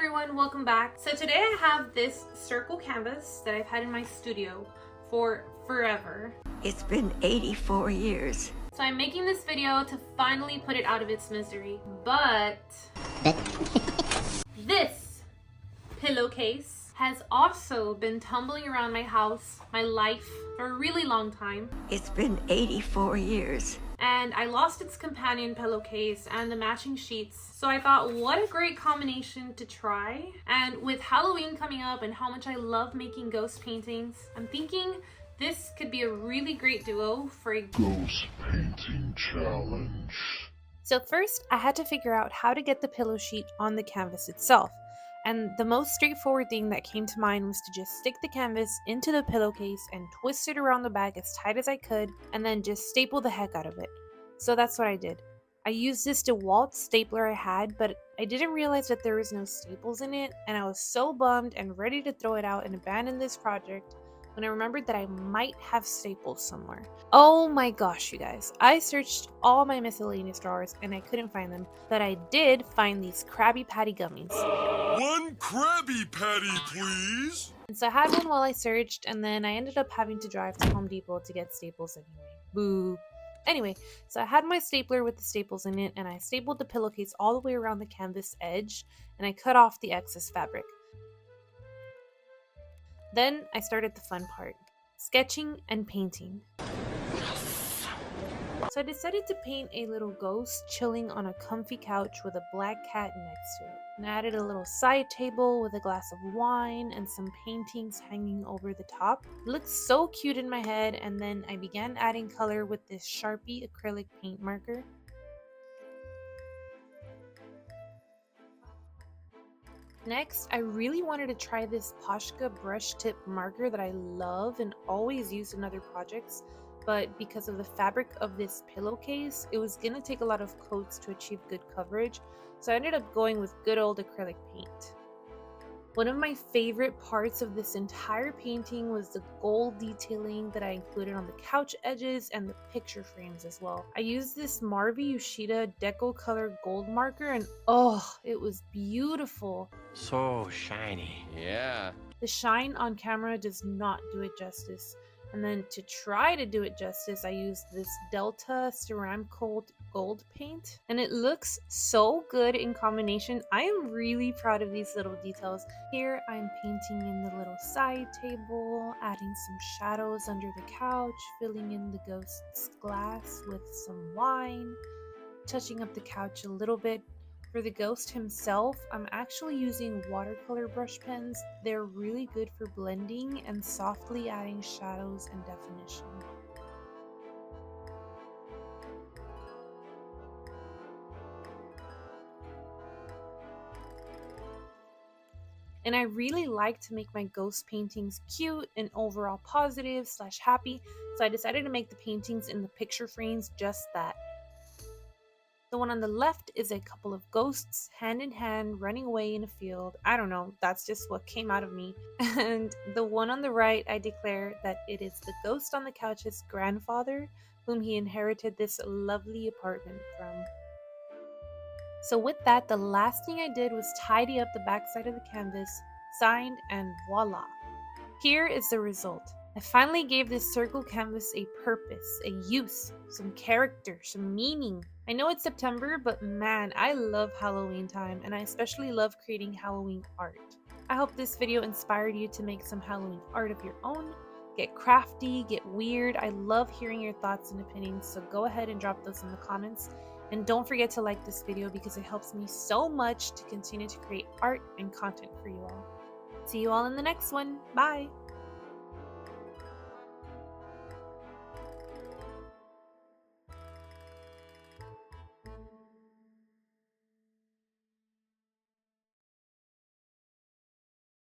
everyone, welcome back. So today I have this circle canvas that I've had in my studio for forever. It's been 84 years. So I'm making this video to finally put it out of its misery. But this pillowcase has also been tumbling around my house, my life, for a really long time. It's been 84 years. And I lost its companion pillowcase and the matching sheets. So I thought, what a great combination to try. And with Halloween coming up and how much I love making ghost paintings, I'm thinking this could be a really great duo for a ghost painting challenge. So first, I had to figure out how to get the pillow sheet on the canvas itself. And the most straightforward thing that came to mind was to just stick the canvas into the pillowcase and twist it around the back as tight as I could, and then just staple the heck out of it. So that's what I did. I used this DeWalt stapler I had, but I didn't realize that there was no staples in it, and I was so bummed and ready to throw it out and abandon this project when I remembered that I might have staples somewhere. Oh my gosh, you guys. I searched all my miscellaneous drawers and I couldn't find them, but I did find these Krabby Patty gummies. One Krabby Patty, please! And so I had one while I searched, and then I ended up having to drive to Home Depot to get staples anyway. Boo. Anyway, so I had my stapler with the staples in it, and I stapled the pillowcase all the way around the canvas edge, and I cut off the excess fabric. Then I started the fun part, sketching and painting. So I decided to paint a little ghost chilling on a comfy couch with a black cat next to it. And I added a little side table with a glass of wine and some paintings hanging over the top. It looked so cute in my head, and then I began adding color with this Sharpie acrylic paint marker. Next, I really wanted to try this Posca brush tip marker that I love and always use in other projects, but because of the fabric of this pillowcase, it was going to take a lot of coats to achieve good coverage, so I ended up going with good old acrylic paint. One of my favorite parts of this entire painting was the gold detailing that I included on the couch edges and the picture frames as well. I used this Marvi Yoshida Deco Color gold marker, and oh, it was beautiful. So shiny. Yeah. The shine on camera does not do it justice. And then to try to do it justice, I used this Delta Ceramcoat gold paint, and it looks so good in combination. I am really proud of these little details. Here I'm painting in the little side table, adding some shadows under the couch, filling in the ghost's glass with some wine, touching up the couch a little bit. For the ghost himself, I'm actually using watercolor brush pens. They're really good for blending and softly adding shadows and definition. And I really like to make my ghost paintings cute and overall positive / happy, so I decided to make the paintings in the picture frames just that. The one on the left is a couple of ghosts, hand in hand, running away in a field. I don't know, that's just what came out of me. And the one on the right, I declare that it is the ghost on the couch's grandfather, whom he inherited this lovely apartment from. So with that, the last thing I did was tidy up the backside of the canvas, signed, and voila! Here is the result. I finally gave this circle canvas a purpose, a use, some character, some meaning. I know it's September, but man, I love Halloween time, and I especially love creating Halloween art. I hope this video inspired you to make some Halloween art of your own. Get crafty, get weird. I love hearing your thoughts and opinions, so go ahead and drop those in the comments. And don't forget to like this video because it helps me so much to continue to create art and content for you all. See you all in the next one. Bye!